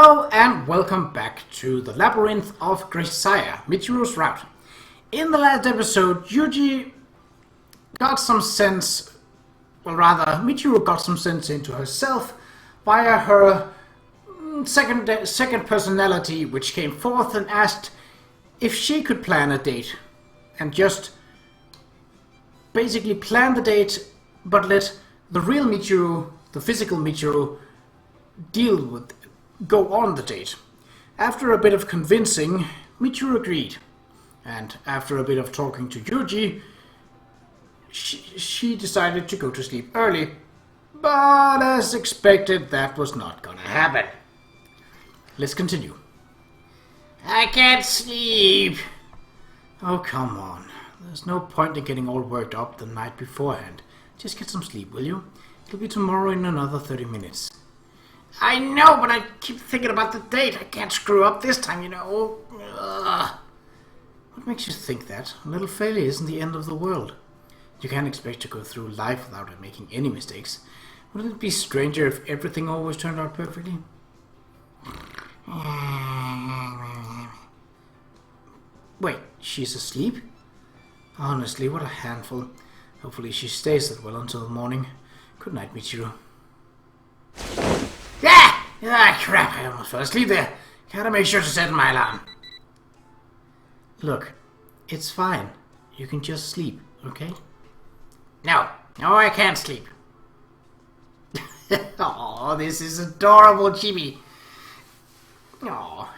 Hello and welcome back to the Labyrinth of Grisaia, Michiru's route. In the last episode, Yuji got some sense, well rather, Michiru got some sense into herself via her second personality, which came forth and asked if she could plan a date. And just basically plan the date, but let the real Michiru, the physical Michiru, go on the date. After a bit of convincing, Michiru agreed. And after a bit of talking to Yuji, she decided to go to sleep early. But as expected, that was not gonna happen. Let's continue. I can't sleep. Oh, come on. There's no point in getting all worked up the night beforehand. Just get some sleep, will you? It'll be tomorrow in another 30 minutes. I know, but I keep thinking about the date. I can't screw up this time, you know. Ugh. What makes you think that? A little failure isn't the end of the world. You can't expect to go through life without making any mistakes. Wouldn't it be stranger if everything always turned out perfectly? Wait, she's asleep? Honestly, what a handful. Hopefully she stays that well until the morning. Good night, Michiru. Ah, crap, I almost fell asleep there. Gotta make sure to set my alarm. Look, it's fine. You can just sleep, okay? No, I can't sleep. Oh, this is adorable, Chibi. Oh,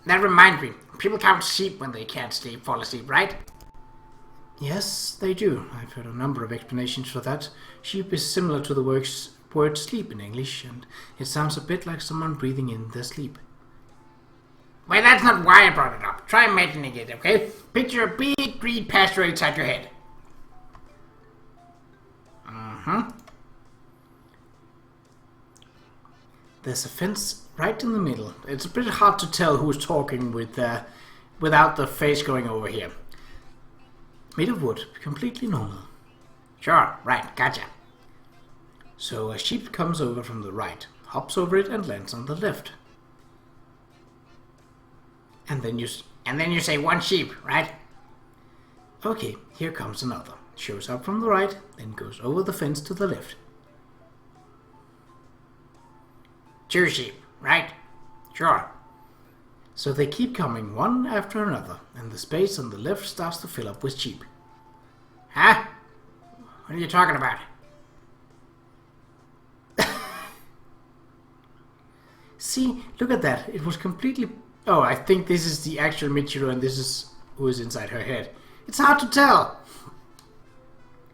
that reminds me. People count sheep when they can't fall asleep, right? Yes, they do. I've heard a number of explanations for that. Sheep is similar to the word sleep in English, and it sounds a bit like someone breathing in their sleep. Well, that's not why I brought it up. Try imagining it, okay? Picture a big green pasture inside your head. There's a fence right in the middle. It's a bit hard to tell who's talking without the face going over here. Made of wood, completely normal. Sure, right, gotcha. So a sheep comes over from the right, hops over it and lands on the left. And then you say one sheep, right? Okay, here comes another. Shows up from the right, then goes over the fence to the left. Two sheep, right? Sure. So they keep coming one after another, and the space on the left starts to fill up with sheep. Huh? What are you talking about? See, look at that. It was completely... Oh, I think this is the actual Michiru and this is who is inside her head. It's hard to tell.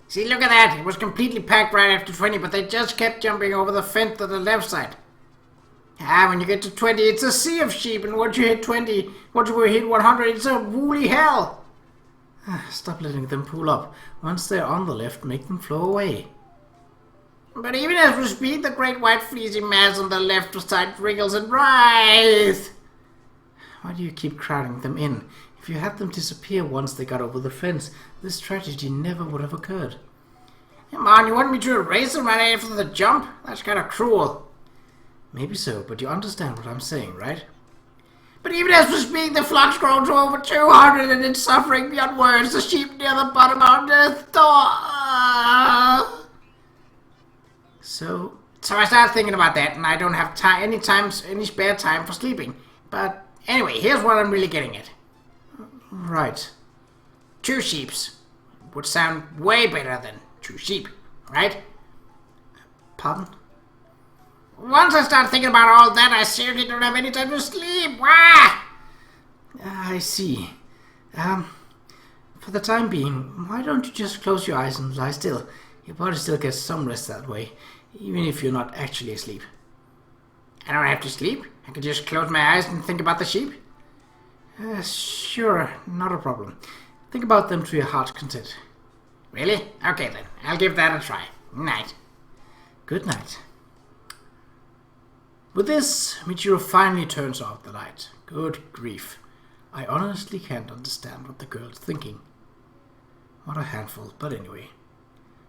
See, look at that. It was completely packed right after 20, but they just kept jumping over the fence to the left side. When you get to 20, it's a sea of sheep, and once you hit 20, once you hit 100, it's a woolly hell. Stop letting them pull up. Once they're on the left, make them flow away. But even as we speak, the great white fleecy mass on the left side wriggles and writhes. Why do you keep crowding them in? If you had them disappear once they got over the fence, this tragedy never would have occurred. Come on, you want me to erase them right after the jump? That's kind of cruel. Maybe so, but you understand what I'm saying, right? But even as we speak, the flock's grown to over 200 and it's suffering beyond words. The sheep near the bottom are death door. So I started thinking about that, and I don't have any spare time for sleeping. But anyway, here's what I'm really getting at. Right. Two sheeps would sound way better than two sheep, right? Pardon? Once I start thinking about all that, I seriously don't have any time to sleep. Wah! I see. For the time being, why don't you just close your eyes and lie still? Your body still gets some rest that way, even if you're not actually asleep. I don't have to sleep? I can just close my eyes and think about the sheep? Sure, not a problem. Think about them to your heart's content. Really? Okay then, I'll give that a try. Night. Good night. With this, Michiru finally turns off the light. Good grief. I honestly can't understand what the girl's thinking. What a handful, but anyway.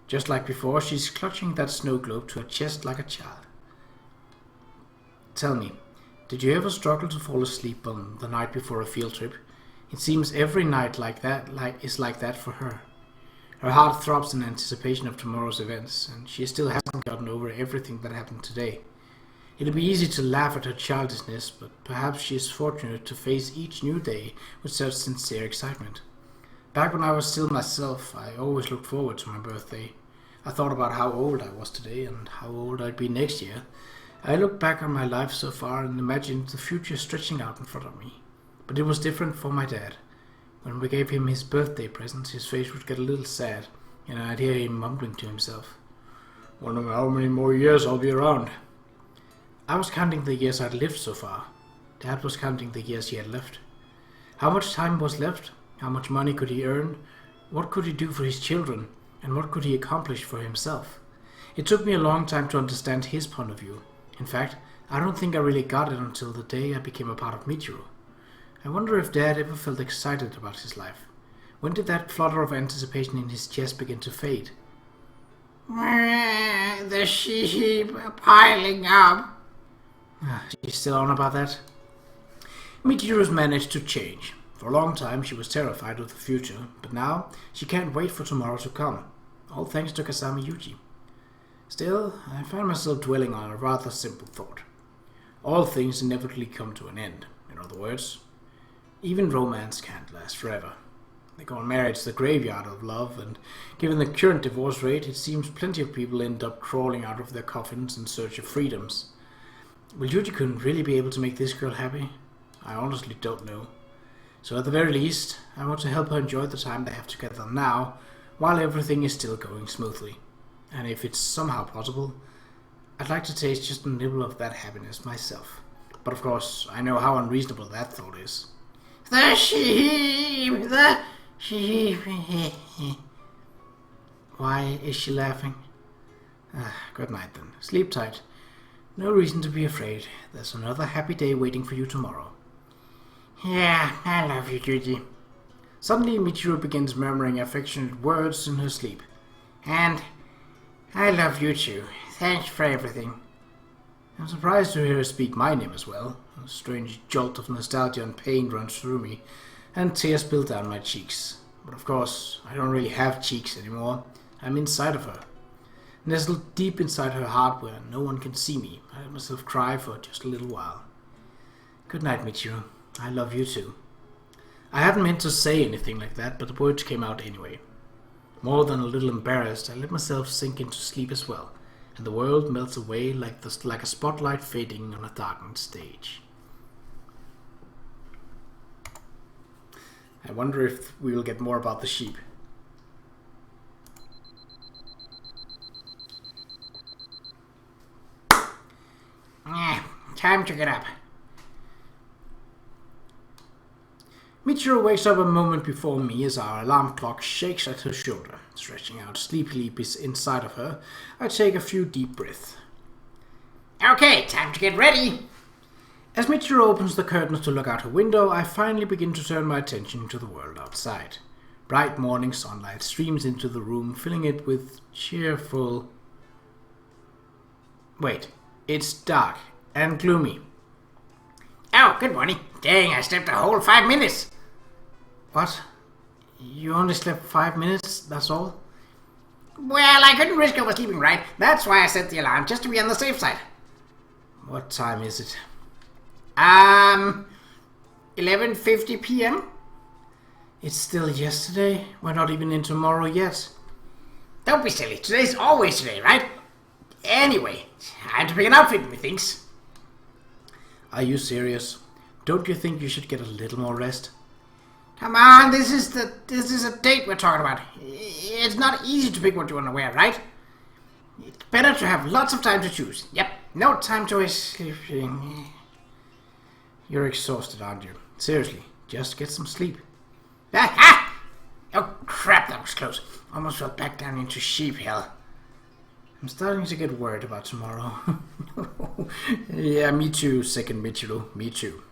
Just like before, she's clutching that snow globe to her chest like a child. Tell me, Did you ever struggle to fall asleep on the night before a field trip? It seems every night is like that for her. Her heart throbs in anticipation of tomorrow's events, and she still hasn't gotten over everything that happened today. It'll be easy to laugh at her childishness, but perhaps she is fortunate to face each new day with such sincere excitement. Back when I was still myself, I always looked forward to my birthday. I thought about how old I was today and how old I'd be next year. I looked back on my life so far and imagined the future stretching out in front of me. But it was different for my dad. When we gave him his birthday present, his face would get a little sad, and I'd hear him mumbling to himself. Wondering how many more years I'll be around. I was counting the years I'd lived so far. Dad was counting the years he had left. How much time was left? How much money could he earn? What could he do for his children? And what could he accomplish for himself? It took me a long time to understand his point of view. In fact, I don't think I really got it until the day I became a part of Michiru. I wonder if Dad ever felt excited about his life. When did that flutter of anticipation in his chest begin to fade? The sheep are piling up. She's still on about that? Michiru's managed to change. For a long time she was terrified of the future, but now she can't wait for tomorrow to come. All thanks to Kasami Yuji. Still, I find myself dwelling on a rather simple thought. All things inevitably come to an end. In other words, even romance can't last forever. They call marriage the graveyard of love, and given the current divorce rate, it seems plenty of people end up crawling out of their coffins in search of freedoms. Will Yuji-kun really be able to make this girl happy? I honestly don't know. So at the very least, I want to help her enjoy the time they have together now, while everything is still going smoothly. And if it's somehow possible, I'd like to taste just a nibble of that happiness myself. But of course, I know how unreasonable that thought is. The sheep! The sheep! Why is she laughing? Good night then. Sleep tight. No reason to be afraid. There's another happy day waiting for you tomorrow. Yeah, I love you, Yuji. Suddenly, Michiru begins murmuring affectionate words in her sleep. And I love you too. Thanks for everything. I'm surprised to hear her speak my name as well. A strange jolt of nostalgia and pain runs through me, and tears spill down my cheeks. But of course, I don't really have cheeks anymore. I'm inside of her. Nestled deep inside her heart where no one can see me, I let myself cry for just a little while. Good night, Michiru. I love you too. I hadn't meant to say anything like that, but the words came out anyway. More than a little embarrassed, I let myself sink into sleep as well, and the world melts away like a spotlight fading on a darkened stage. I wonder if we will get more about the sheep. Time to get up. Michiru wakes up a moment before me as our alarm clock shakes at her shoulder. Stretching out sleepily inside of her, I take a few deep breaths. Okay, time to get ready. As Michiru opens the curtains to look out her window, I finally begin to turn my attention to the world outside. Bright morning sunlight streams into the room, filling it with cheerful... Wait, it's dark and gloomy. Oh, good morning. Dang, I slept a whole 5 minutes. What? You only slept 5 minutes, that's all? Well, I couldn't risk oversleeping, right? That's why I set the alarm, just to be on the safe side. What time is it? 11:50 p.m.? It's still yesterday. We're not even in tomorrow yet. Don't be silly. Today's always today, right? Anyway, time to pick an outfit, methinks. Are you serious? Don't you think you should get a little more rest? Come on, this is a date we're talking about. It's not easy to pick what you want to wear, right? It's better to have lots of time to choose. Yep, no time to waste sleeping. You're exhausted, aren't you? Seriously, just get some sleep. Oh crap, that was close. Almost fell back down into sheep hell. I'm starting to get worried about tomorrow. Yeah, me too, second Michiru. Me too.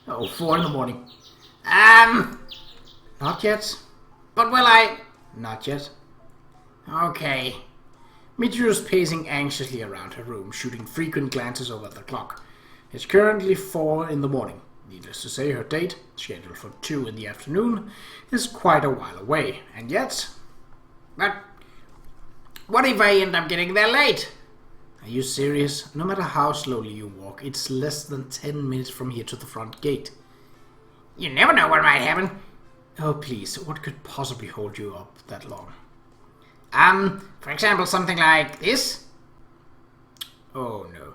Oh, 4 in the morning. Not yet. But will I? Not yet. Okay. Michiru's pacing anxiously around her room, shooting frequent glances over the clock. It's currently 4 in the morning. Needless to say, her date, scheduled for 2 in the afternoon, is quite a while away. And yet... But what if I end up getting there late? Are you serious? No matter how slowly you walk, it's less than 10 minutes from here to the front gate. You never know what might happen. Oh, please, what could possibly hold you up that long? For example, something like this? Oh, no.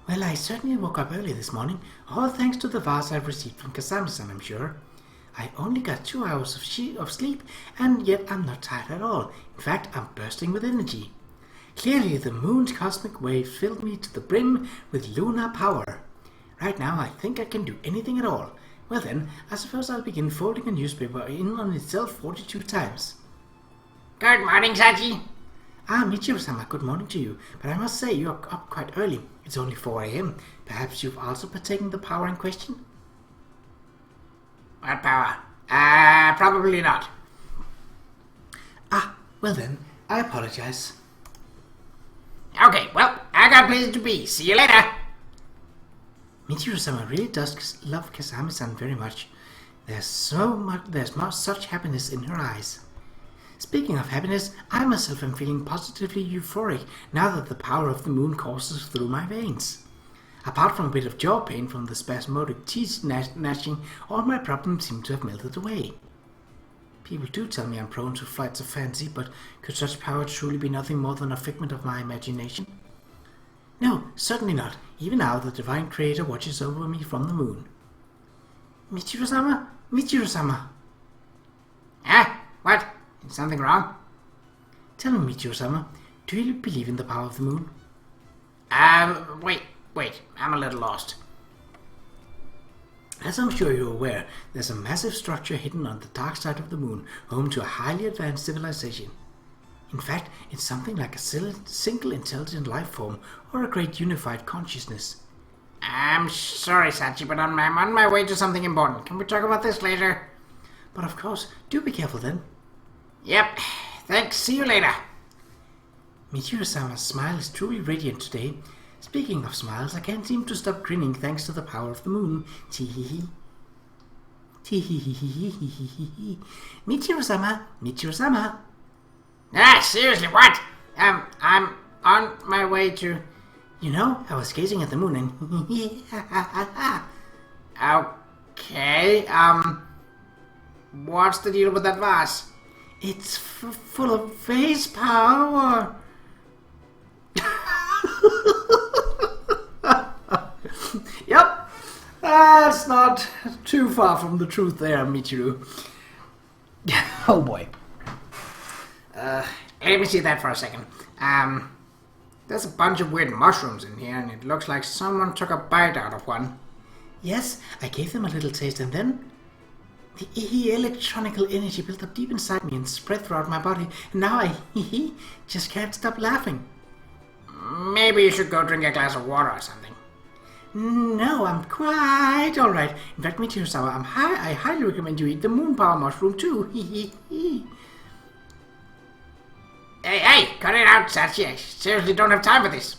Well, I certainly woke up early this morning, all thanks to the vase I've received from Qa'Rajh, I'm sure. I only got 2 hours of sleep, and yet I'm not tired at all. In fact, I'm bursting with energy. Clearly, the moon's cosmic wave filled me to the brim with lunar power. Right now, I think I can do anything at all. Well then, I suppose I'll begin folding a newspaper in on itself 42 times. Good morning, Sachi. Michiru-sama, good morning to you. But I must say, you're up quite early. It's only 4 a.m. Perhaps you've also partaken the power in question? What power? Probably not. Well then, I apologize. Okay, well, I got places to be. See you later. Michiru-sama really does love Kasami-san very much. There's such happiness in her eyes. Speaking of happiness, I myself am feeling positively euphoric now that the power of the moon courses through my veins. Apart from a bit of jaw pain from the spasmodic teeth gnashing, all my problems seem to have melted away. People do tell me I'm prone to flights of fancy, but could such power truly be nothing more than a figment of my imagination? No, certainly not. Even now the Divine Creator watches over me from the moon. Michiru-sama? Michiru-sama! What? Is something wrong? Tell me, Michiru-sama, do you believe in the power of the moon? Wait, I'm a little lost. As I'm sure you're aware, there's a massive structure hidden on the dark side of the moon, home to a highly advanced civilization. In fact, it's something like a single intelligent life form, or a great unified consciousness. I'm sorry, Sachi, but I'm on my way to something important. Can we talk about this later? But of course, do be careful then. Yep, thanks, see you later. Michiru-sama's smile is truly radiant today. Speaking of smiles, I can't seem to stop grinning thanks to the power of the moon. Tee-hee-hee. Tee-hee-hee-hee-hee-hee-hee. Michiru-sama, Michiru-sama. Seriously, what? I'm on my way to... You know, I was gazing at the moon and... Okay, what's the deal with that vase? It's full of phase power. Yep, that's not too far from the truth there, Michiru. Oh boy. Let me see that for a second. There's a bunch of weird mushrooms in here, and it looks like someone took a bite out of one. Yes, I gave them a little taste, and then the electronical energy built up deep inside me and spread throughout my body, and now I just can't stop laughing. Maybe you should go drink a glass of water or something. No, I'm quite alright. In fact, Michiru-sama, I highly recommend you eat the moon power mushroom too. Hey, cut it out, Sachi. I seriously don't have time for this.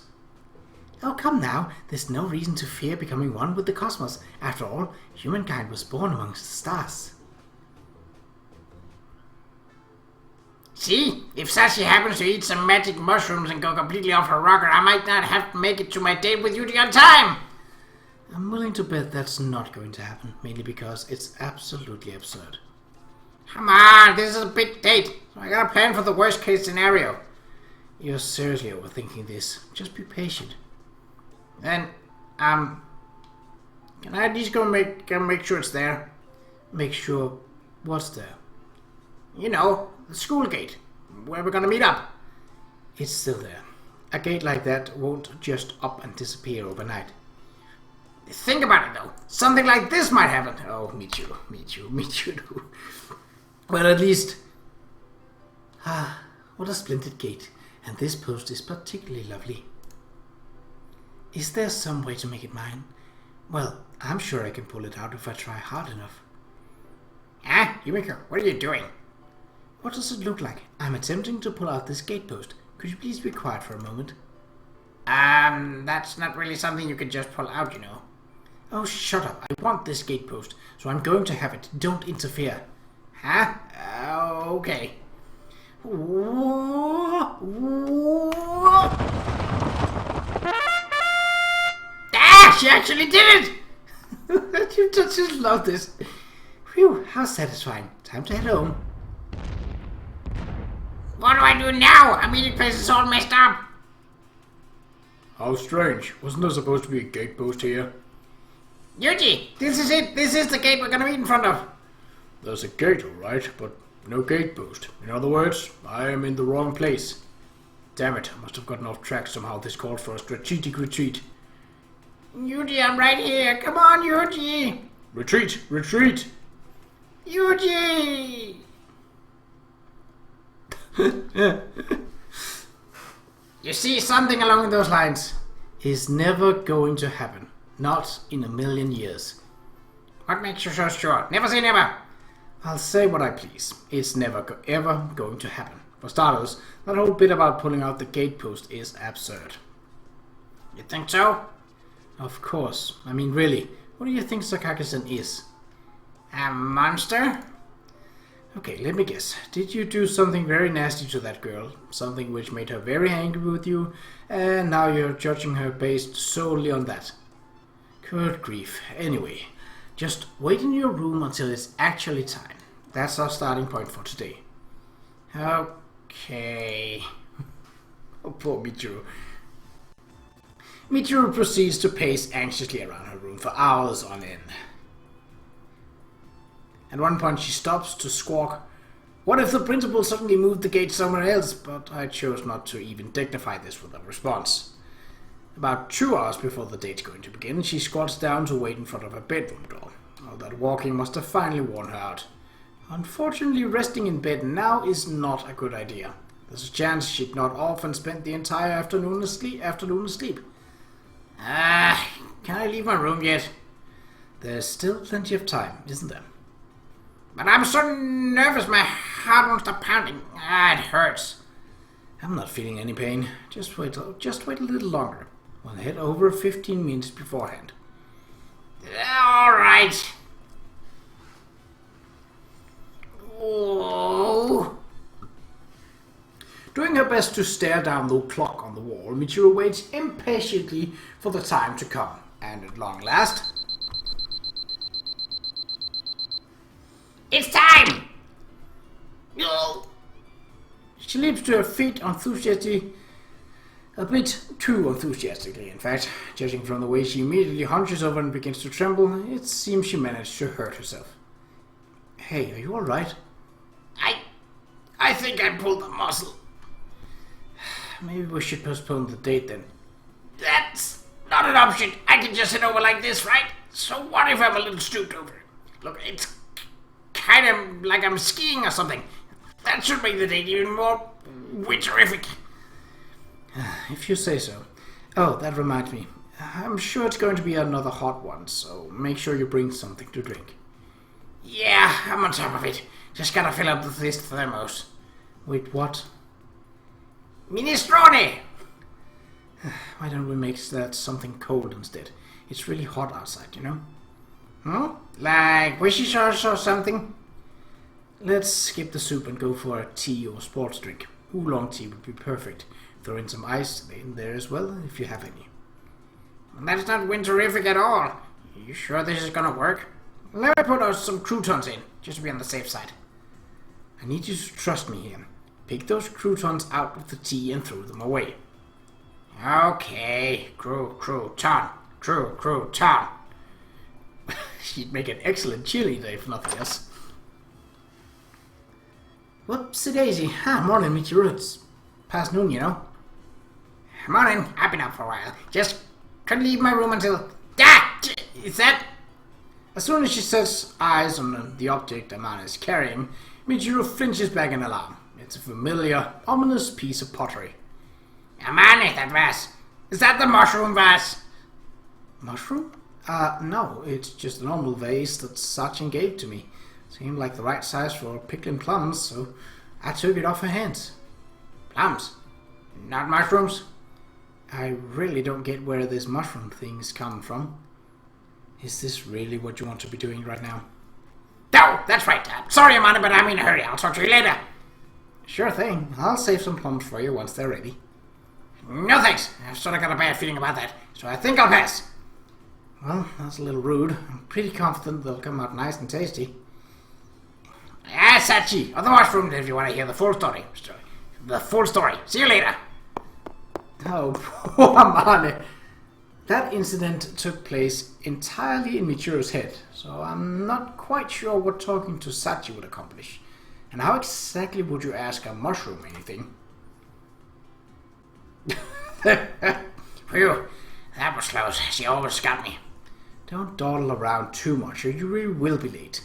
Oh, come now. There's no reason to fear becoming one with the cosmos. After all, humankind was born amongst the stars. See, if Sachi happens to eat some magic mushrooms and go completely off her rocker, I might not have to make it to my date with Yuji on time. I'm willing to bet that's not going to happen, mainly because it's absolutely absurd. Come on, this is a big date, so I gotta plan for the worst case scenario. You're seriously overthinking this. Just be patient. Then, can I at least go make sure it's there? Make sure what's there? You know, the school gate, where we're gonna meet up. It's still there. A gate like that won't just up and disappear overnight. Think about it though. Something like this might happen. Oh, Michiru. Well, at least... what a splendid gate. And this post is particularly lovely. Is there some way to make it mine? Well, I'm sure I can pull it out if I try hard enough. Yumiko, what are you doing? What does it look like? I'm attempting to pull out this gatepost. Could you please be quiet for a moment? That's not really something you can just pull out, you know. Oh, shut up. I want this gatepost, so I'm going to have it. Don't interfere. Huh? Okay. Ah, she actually did it! You just love this. Phew, how satisfying. Time to head home. What do I do now? Our meeting place is all messed up. How strange. Wasn't there supposed to be a gatepost here? Yuji, this is it. This is the gate we're gonna meet in front of. There's a gate, alright, but no gatepost. In other words, I am in the wrong place. Damn it, I must have gotten off track somehow. This called for a strategic retreat. Yuji, I'm right here. Come on, Yuji. Retreat, retreat. Yuji. You see, something along those lines is never going to happen. Not in a million years. What makes you so sure? Never say never. I'll say what I please. It's never ever going to happen. For starters, that whole bit about pulling out the gatepost is absurd. You think so? Of course. I mean, really, what do you think Sakaki-san is? A monster? Okay, let me guess. Did you do something very nasty to that girl? Something which made her very angry with you, and now you're judging her based solely on that? Good grief. Anyway, just wait in your room until it's actually time. That's our starting point for today. Okay. Oh, poor Michiru. Michiru proceeds to pace anxiously around her room for hours on end. At one point she stops to squawk, "What if the principal suddenly moved the gate somewhere else?" But I chose not to even dignify this with a response. About 2 hours before the date's going to begin, she squats down to wait in front of her bedroom door. All that walking must have finally worn her out. Unfortunately, resting in bed now is not a good idea. There's a chance she'd nod off and spend the entire afternoon asleep. Can I leave my room yet? There's still plenty of time, isn't there? But I'm so nervous, my heart won't stop pounding. It hurts. I'm not feeling any pain. Just wait a little longer. We'll head over 15 minutes beforehand. Alright. Oh. Doing her best to stare down the clock on the wall, Michiru waits impatiently for the time to come. And at long last... It's time! She leaps to her feet enthusiastically, a bit too enthusiastically, in fact. Judging from the way she immediately hunches over and begins to tremble, it seems she managed to hurt herself. Hey, are you alright? I think I pulled a muscle. Maybe we should postpone the date then. That's not an option. I can just sit over like this, right? So what if I'm a little stooped over? Look, it's kind of like I'm skiing or something. That should make the date even more winterific. If you say so. Oh, that reminds me. I'm sure it's going to be another hot one, so make sure you bring something to drink. Yeah, I'm on top of it. Just gotta fill up this thermos. Wait, what? Minestrone! Why don't we make that something cold instead? It's really hot outside, you know? Like wishy sauce or something? Let's skip the soup and go for a tea or sports drink. Oolong tea would be perfect. Throw in some ice in there as well, if you have any. That's not winterific at all. You sure this is gonna work? Let me put some croutons in, just to be on the safe side. I need you to trust me here. Pick those croutons out of the tea and throw them away. Okay, crouton. She'd make an excellent cheerleader if nothing else. Whoopsie daisy. Morning, Michiru. It's past noon, you know. Morning. I've been up for a while. Just couldn't leave my room until... Is that... As soon as she sets eyes on the object Amane is carrying, Michiru flinches back in alarm. It's a familiar, ominous piece of pottery. Amane, that vase. Is that the mushroom vase? Mushroom? No, it's just a normal vase that Sachin gave to me. Seemed like the right size for pickling plums, so I took it off her hands. Plums? Not mushrooms? I really don't get where this mushroom thing is coming from. Is this really what you want to be doing right now? No, that's right. Sorry, Amanda, but I'm in a hurry. I'll talk to you later. Sure thing. I'll save some plums for you once they're ready. No thanks. I've sort of got a bad feeling about that, so I think I'll pass. Well, that's a little rude. I'm pretty confident they'll come out nice and tasty. Sachi, on the washroom if you want to hear the full story. The full story. See you later. Oh, poor Mane. That incident took place entirely in Michiru's head, so I'm not quite sure what talking to Sachi would accomplish. And how exactly would you ask a mushroom anything? Phew, that was close. She almost got me. Don't dawdle around too much or you really will be late.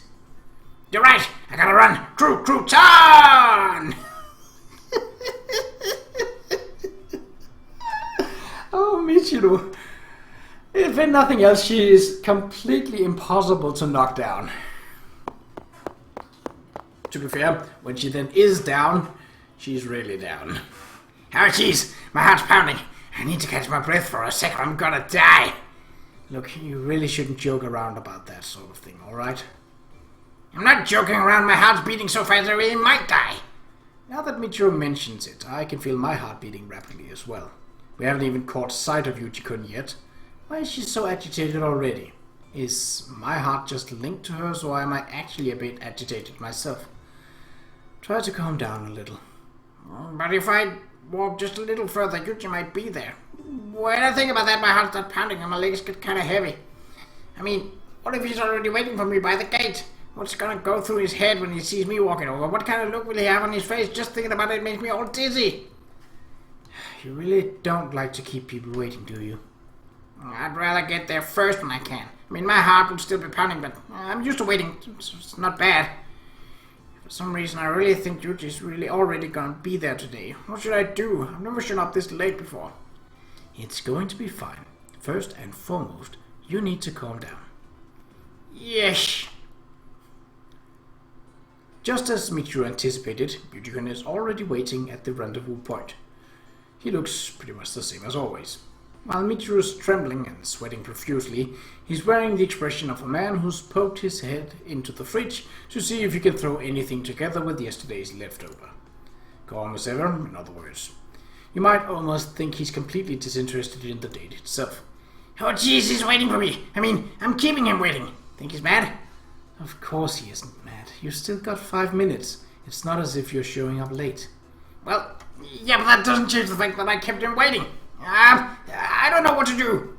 You're right. I gotta run. Crouton! Oh, Michiru. If nothing else, she is completely impossible to knock down. To be fair, when she then is down, she's really down. Oh, jeez. My heart's pounding. I need to catch my breath for a second. I'm gonna die. Look, you really shouldn't joke around about that sort of thing, alright? I'm not joking around. My heart's beating so fast I really might die. Now that Michiru mentions it, I can feel my heart beating rapidly as well. We haven't even caught sight of Yuji-kun yet. Why is she so agitated already? Is my heart just linked to hers, or am I actually a bit agitated myself? Try to calm down a little. But if I walk just a little further, Yuji might be there. When I think about that, my heart starts pounding and my legs get kind of heavy. I mean, what if he's already waiting for me by the gate? What's gonna go through his head when he sees me walking over? What kind of look will he have on his face? Just thinking about it makes me all dizzy. You really don't like to keep people waiting, do you? I'd rather get there first when I can. I mean, my heart would still be pounding, but I'm used to waiting. It's not bad. For some reason, I really think Yuji's really already gonna be there today. What should I do? I've never shown up this late before. It's going to be fine. First and foremost, you need to calm down. Yes. Just as Michiru anticipated, Yuji-kun is already waiting at the rendezvous point. He looks pretty much the same as always. While Michiru is trembling and sweating profusely, he's wearing the expression of a man who's poked his head into the fridge to see if he can throw anything together with yesterday's leftover. Calm as ever, in other words. You might almost think he's completely disinterested in the date itself. Oh jeez, he's waiting for me. I mean, I'm keeping him waiting. Think he's mad? Of course he isn't mad. You've still got 5 minutes. It's not as if you're showing up late. Well, yeah, but that doesn't change the fact that I kept him waiting. I don't know what to do.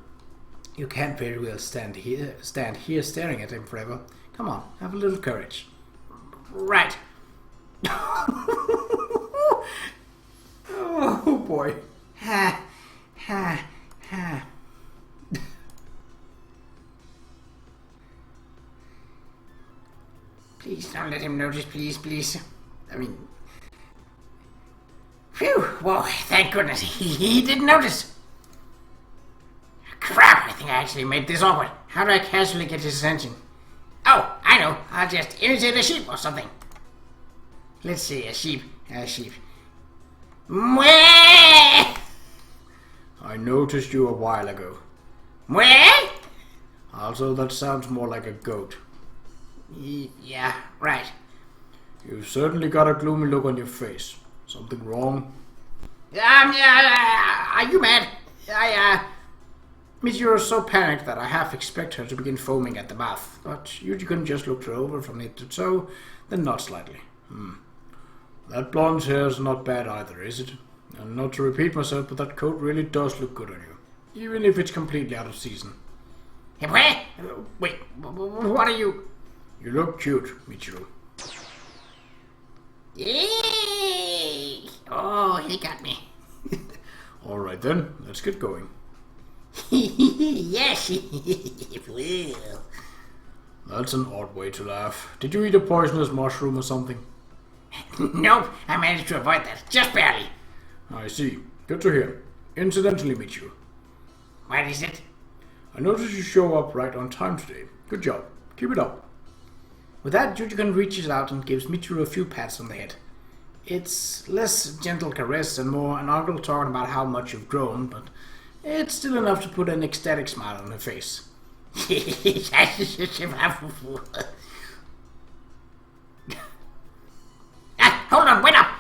You can't very well stand here staring at him forever. Come on, have a little courage. Right. Oh boy. Ha, ha, ha. Please don't let him notice, please, please. I mean... Phew! Whoa, thank goodness. He didn't notice. Crap, I think I actually made this awkward. How do I casually get his attention? Oh, I know. I'll just imitate a sheep or something. Let's see, a sheep. Mwah! I noticed you a while ago. Mwah? Also, that sounds more like a goat. Yeah, right. You've certainly got a gloomy look on your face. Something wrong? Yeah, are you mad? Michiru is so panicked that I half expect her to begin foaming at the mouth, but Yuji-kun just looked her over from head to toe, then nodded slightly. That blonde hair's not bad either, is it? And not to repeat myself, but that coat really does look good on you, even if it's completely out of season. Wait, what are you... You look cute, Michiru. Yay! Oh, he got me. Alright then, let's get going. Yes, well. That's an odd way to laugh. Did you eat a poisonous mushroom or something? Nope, I managed to avoid that, just barely. I see. Good to hear. Incidentally, Michiru. What is it? I noticed you show up right on time today. Good job. Keep it up. With that, Yuji-kun reaches out and gives Michiru a few pats on the head. It's less gentle caress and more an uncle talking about how much you've grown, but It's still enough to put an ecstatic smile on her face. Hold on, wait up!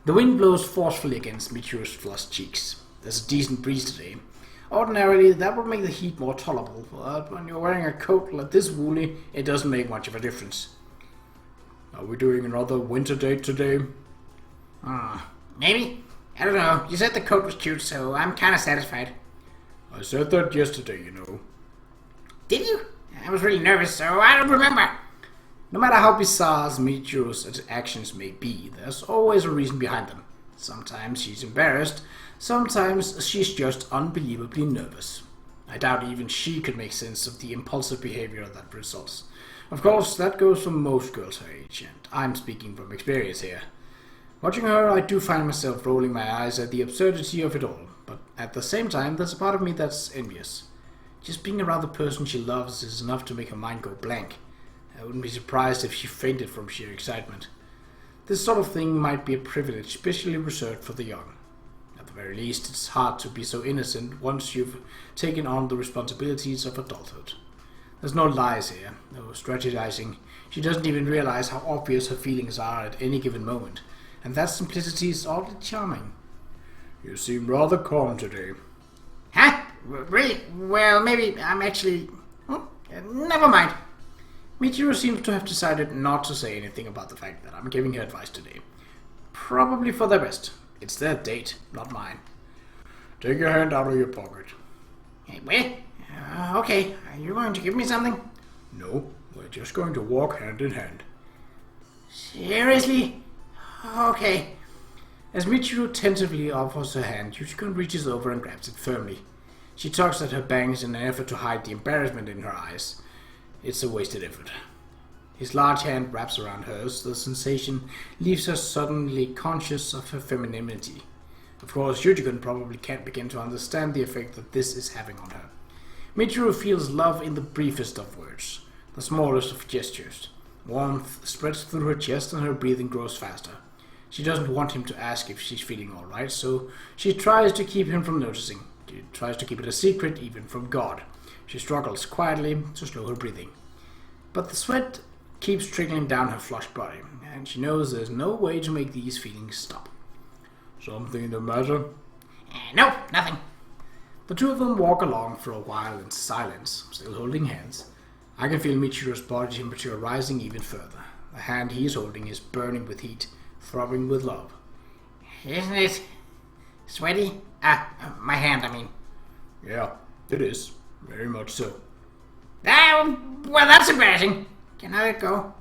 The wind blows forcefully against Michiru's flushed cheeks. There's a decent breeze today. Ordinarily, that would make the heat more tolerable, but when you're wearing a coat like this woolly, it doesn't make much of a difference. Are we doing another winter date today? Maybe? I don't know. You said the coat was cute, so I'm kind of satisfied. I said that yesterday, you know. Did you? I was really nervous, so I don't remember. No matter how bizarre Michiru's actions may be, there's always a reason behind them. Sometimes she's embarrassed, sometimes she's just unbelievably nervous. I doubt even she could make sense of the impulsive behavior that results. Of course, that goes for most girls her age, and I'm speaking from experience here. Watching her, I do find myself rolling my eyes at the absurdity of it all, but at the same time, there's a part of me that's envious. Just being around the person she loves is enough to make her mind go blank. I wouldn't be surprised if she fainted from sheer excitement. This sort of thing might be a privilege specially reserved for the young. At the very least, it's hard to be so innocent once you've taken on the responsibilities of adulthood. There's no lies here, no strategizing. She doesn't even realize how obvious her feelings are at any given moment, and that simplicity is oddly charming. You seem rather calm today. Huh? Really? Well, maybe I'm actually... never mind. Michiru seems to have decided not to say anything about the fact that I'm giving her advice today. Probably for their best. It's their date, not mine. Take your hand out of your pocket. Hey, wait. Okay, are you going to give me something? No, we're just going to walk hand in hand. Seriously? Okay. As Michiru tentatively offers her hand, Yujikun reaches over and grabs it firmly. She tugs at her bangs in an effort to hide the embarrassment in her eyes. It's a wasted effort. His large hand wraps around hers. The sensation leaves her suddenly conscious of her femininity. Of course, Yujikun probably can't begin to understand the effect that this is having on her. Michiru feels love in the briefest of words, the smallest of gestures. Warmth spreads through her chest and her breathing grows faster. She doesn't want him to ask if she's feeling alright, so she tries to keep him from noticing. She tries to keep it a secret, even from God. She struggles quietly to slow her breathing. But the sweat keeps trickling down her flushed body, and she knows there's no way to make these feelings stop. Something the matter? No, nothing. The two of them walk along for a while in silence, still holding hands. I can feel Michiru's body temperature rising even further. The hand he is holding is burning with heat, throbbing with love. Isn't it sweaty? My hand, I mean. Yeah, it is. Very much so. Well, that's embarrassing. Can I let go?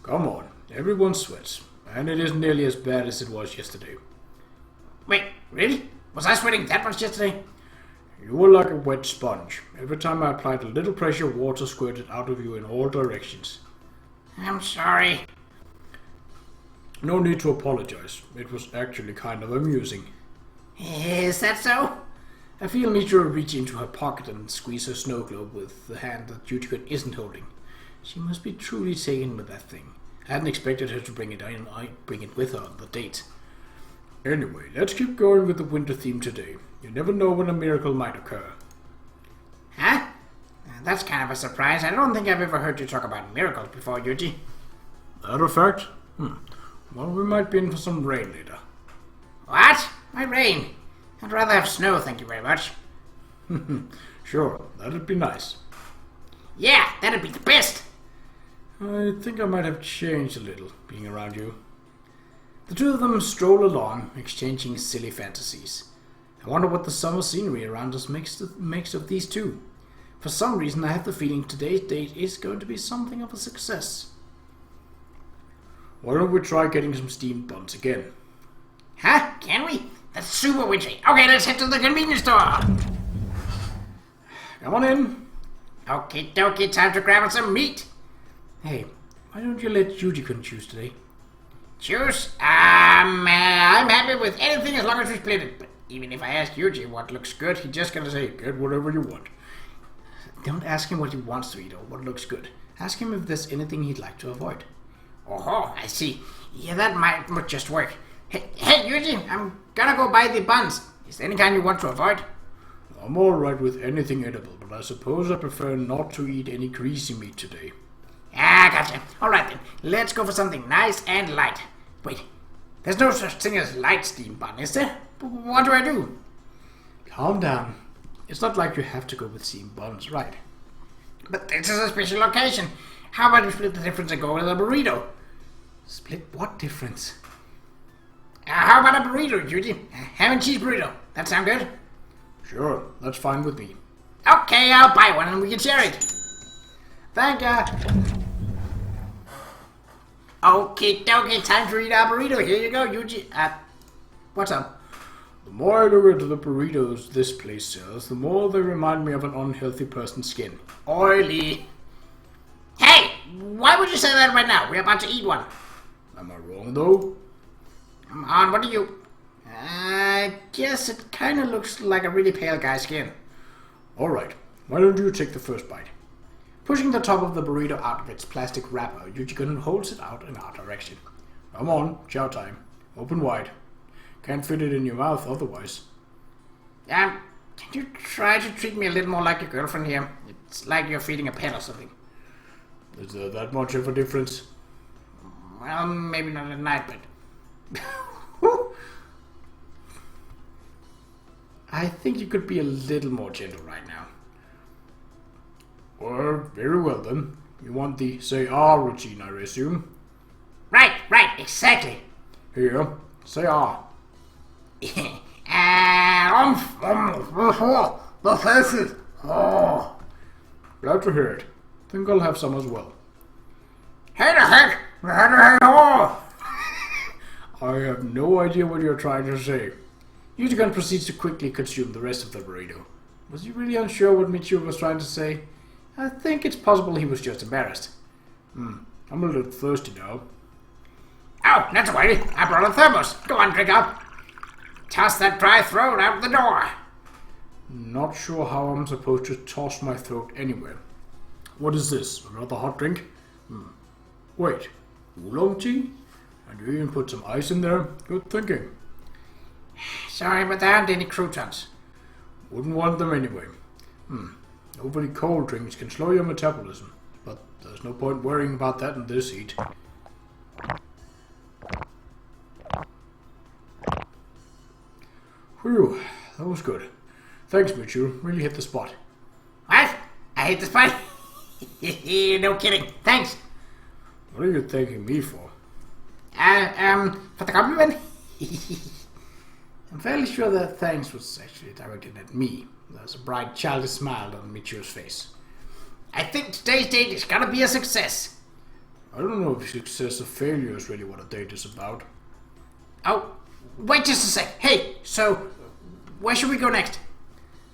Come on, everyone sweats, and it isn't nearly as bad as it was yesterday. Wait, really? Was I sweating that much yesterday? You were like a wet sponge. Every time I applied a little pressure, water squirted out of you in all directions. I'm sorry. No need to apologize. It was actually kind of amusing. Is that so? I feel Michiru reach into her pocket and squeeze her snow globe with the hand that Yujikun isn't holding. She must be truly taken with that thing. I hadn't expected her to bring it in. I bring it with her on the date. Anyway, let's keep going with the winter theme today. You never know when a miracle might occur. Huh? That's kind of a surprise. I don't think I've ever heard you talk about miracles before, Yuji. Matter of fact? Well, we might be in for some rain later. What? Why rain? I'd rather have snow, thank you very much. Sure, that'd be nice. Yeah, that'd be the best. I think I might have changed a little, being around you. The two of them stroll along, exchanging silly fantasies. I wonder what the summer scenery around us makes of these two. For some reason, I have the feeling today's date is going to be something of a success. Why don't we try getting some steamed buns again? Huh? Can we? That's super witchy. Okay, let's head to the convenience store. Come on in. Okie dokie, time to grab some meat. Hey, why don't you let Yujikun choose today? Choose? I'm happy with anything as long as we split it. But even if I ask Yuji what looks good, he's just gonna say, get whatever you want. Don't ask him what he wants to eat or what looks good. Ask him if there's anything he'd like to avoid. Oh, I see. Yeah, that might just work. Hey, Yuji, I'm gonna go buy the buns. Is there any kind you want to avoid? I'm alright with anything edible, but I suppose I prefer not to eat any greasy meat today. Ah, gotcha. Alright then, let's go for something nice and light. Wait, there's no such thing as light steam bun, is there? What do I do? Calm down. It's not like you have to go with steamed buns, right? But this is a special occasion. How about we split the difference and go with a burrito? Split what difference? How about a burrito, Yuji? Ham and cheese burrito. That sound good? Sure, that's fine with me. Okay, I'll buy one and we can share it. Thank ya. Okay, time to eat our burrito. Here you go, Yuji. What's up? The more I look at the burritos this place sells, the more they remind me of an unhealthy person's skin. Oily. Hey, why would you say that right now? We're about to eat one. Am I wrong, though? Come on, what do you... I guess it kind of looks like a really pale guy's skin. Alright, why don't you take the first bite? Pushing the top of the burrito out of its plastic wrapper, Yuji holds it out in our direction. Come on, chow time. Open wide. Can't fit it in your mouth otherwise. Can you try to treat me a little more like your girlfriend here? It's like you're feeding a pet or something. Is there that much of a difference? Well, maybe not at night, but... I think you could be a little more gentle right now. Well, very well then. You want the say ah routine, I assume? Right, exactly. Here, say ah. The faces. Oh. Glad to hear it. Think I'll have some as well. Hey the heck! Oh. I have no idea what you're trying to say. Yujigan proceeds to quickly consume the rest of the burrito. Was he really unsure what Michiru was trying to say? I think it's possible he was just embarrassed. I'm a little thirsty now. Oh, not to worry. I brought a thermos. Go on, drink up. Toss that dry throat out the door. Not sure how I'm supposed to toss my throat anywhere. What is this? Another hot drink? Wait, oolong tea? And you even put some ice in there? Good thinking. Sorry, but there aren't any croutons. Wouldn't want them anyway. Nobody cold drinks can slow your metabolism, but there's no point worrying about that in this heat. Whew, that was good. Thanks, Michiru. Really hit the spot. What? I hit the spot? No kidding. Thanks. What are you thanking me for? For the compliment? I'm fairly sure that thanks was actually directed at me. There's a bright, childish smile on Michiru's face. I think today's date is gonna be a success. I don't know if success or failure is really what a date is about. Oh, wait just a sec. Hey, so, where should we go next?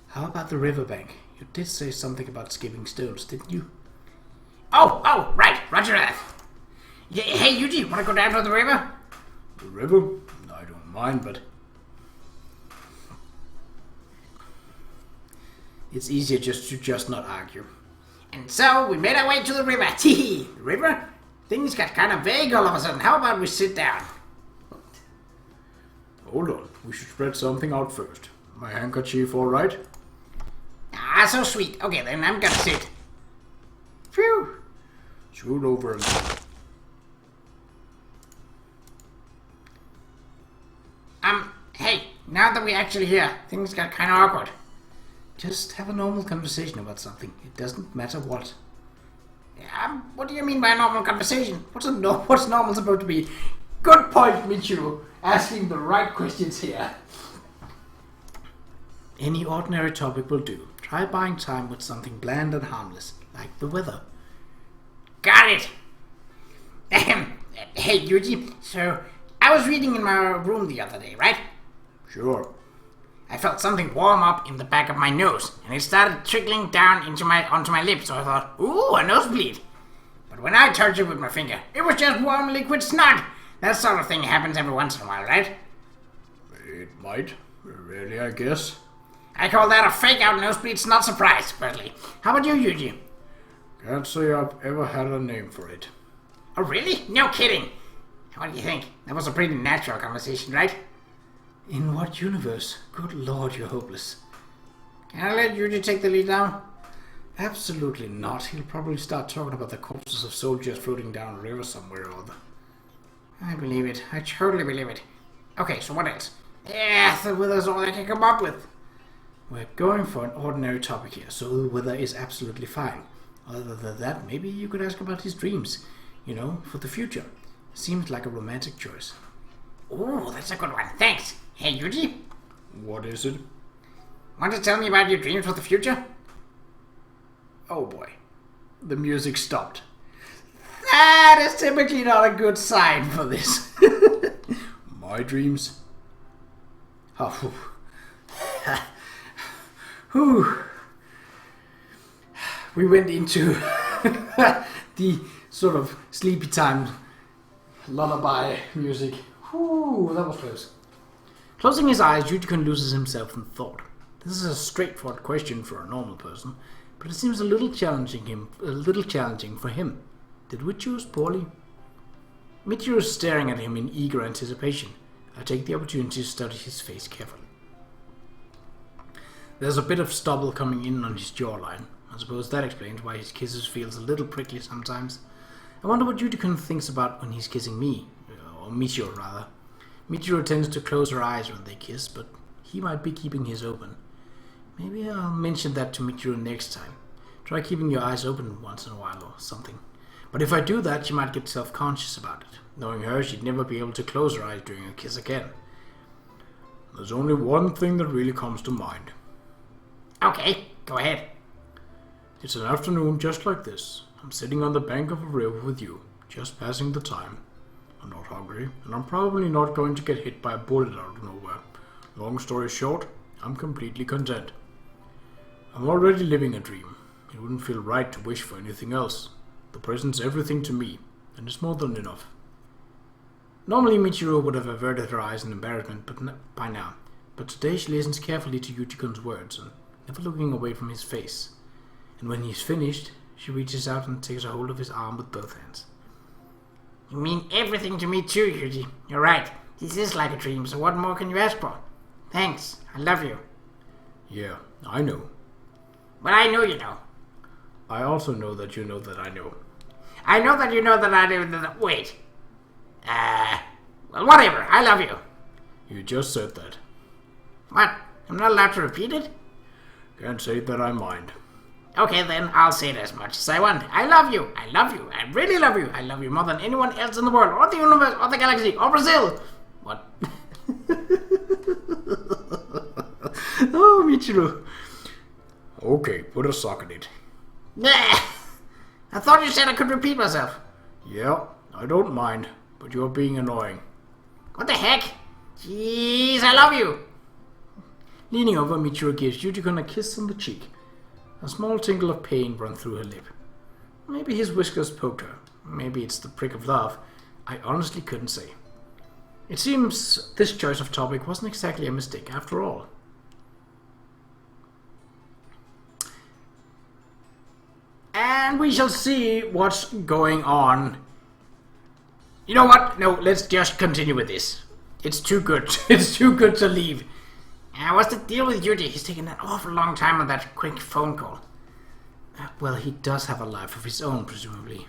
How about the riverbank? You did say something about skipping stones, didn't you? Oh, right. Roger that. Yeah, hey, Yuji, wanna go down to the river? The river? I don't mind, but... It's easier just not argue. And so, we made our way to the river. Tee. The river? Things got kind of vague all of a sudden. How about we sit down? Hold on. We should spread something out first. My handkerchief all right? Ah, so sweet. Okay, then I'm gonna sit. Phew. Scoot over and... Hey, now that we're actually here, things got kind of awkward. Just have a normal conversation about something. It doesn't matter what. What do you mean by a normal conversation? What's normal supposed to be? Good point, Michiru. Asking the right questions here. Any ordinary topic will do. Try buying time with something bland and harmless, like the weather. Got it. Hey, Yuji. So, I was reading in my room the other day, right? Sure. I felt something warm up in the back of my nose, and it started trickling down onto my lips, so I thought, ooh, a nosebleed. But when I touched it with my finger, it was just warm liquid snot. That sort of thing happens every once in a while, right? It might. Really, I guess. I call that a fake-out nosebleed snot surprise, personally. How about you, Yuji? Can't say I've ever had a name for it. Oh, really? No kidding. What do you think? That was a pretty natural conversation, right? In what universe? Good lord, you're hopeless. Can I let Yuji take the lead now? Absolutely not. He'll probably start talking about the corpses of soldiers floating down a river somewhere or other. I believe it. I totally believe it. Okay, so what else? Yeah, the weather's all I can come up with. We're going for an ordinary topic here, so the weather is absolutely fine. Other than that, maybe you could ask about his dreams. You know, for the future. Seems like a romantic choice. Oh, that's a good one. Thanks. Hey, Yuji. What is it? Want to tell me about your dreams for the future? Oh boy. The music stopped. That is typically not a good sign for this. My dreams? Oh, whew. We went into the sort of sleepy time lullaby music. Whew, that was close. Closing his eyes, Yujikun loses himself in thought. This is a straightforward question for a normal person, but it seems a little challenging for him. Did we choose poorly? Michiru is staring at him in eager anticipation. I take the opportunity to study his face carefully. There's a bit of stubble coming in on his jawline. I suppose that explains why his kisses feels a little prickly sometimes. I wonder what Yujikun thinks about when he's kissing me. Or Michiru, rather. Michiru tends to close her eyes when they kiss, but he might be keeping his open. Maybe I'll mention that to Michiru next time. Try keeping your eyes open once in a while or something. But if I do that, she might get self-conscious about it. Knowing her, she'd never be able to close her eyes during a kiss again. There's only one thing that really comes to mind. Okay, go ahead. It's an afternoon just like this. I'm sitting on the bank of a river with you, just passing the time. I'm not hungry, and I'm probably not going to get hit by a bullet out of nowhere. Long story short, I'm completely content. I'm already living a dream. It wouldn't feel right to wish for anything else. The present's everything to me, and it's more than enough. Normally Michiru would have averted her eyes in embarrassment by now, but today she listens carefully to Yujikun's words and never looking away from his face. And when he's finished, she reaches out and takes a hold of his arm with both hands. You mean everything to me too, Yuji. You're right. This is like a dream, so what more can you ask for? Thanks. I love you. Yeah, I know. But I know you know. I also know that you know that I know. I know that you know that I know. Wait. Well, whatever. I love you. You just said that. What? I'm not allowed to repeat it? Can't say that I mind. Okay, then I'll say it as much as I want. I love you. I love you. I really love you. I love you more than anyone else in the world, or the universe, or the galaxy, or Brazil. What? Oh, Michiru. Okay, put a sock in it. Nah. I thought you said I could repeat myself. Yeah, I don't mind, but you're being annoying. What the heck? Jeez, I love you. Leaning over, Michiru gives Yujikun a kiss on the cheek. A small tingle of pain runs through her lip. Maybe his whiskers poked her. Maybe it's the prick of love. I honestly couldn't say. It seems this choice of topic wasn't exactly a mistake after all. And we shall see what's going on. You know what? No, let's just continue with this. It's too good. It's too good to leave. What's the deal with Yuji? He's taking an awful long time on that quick phone call. Well, he does have a life of his own, presumably.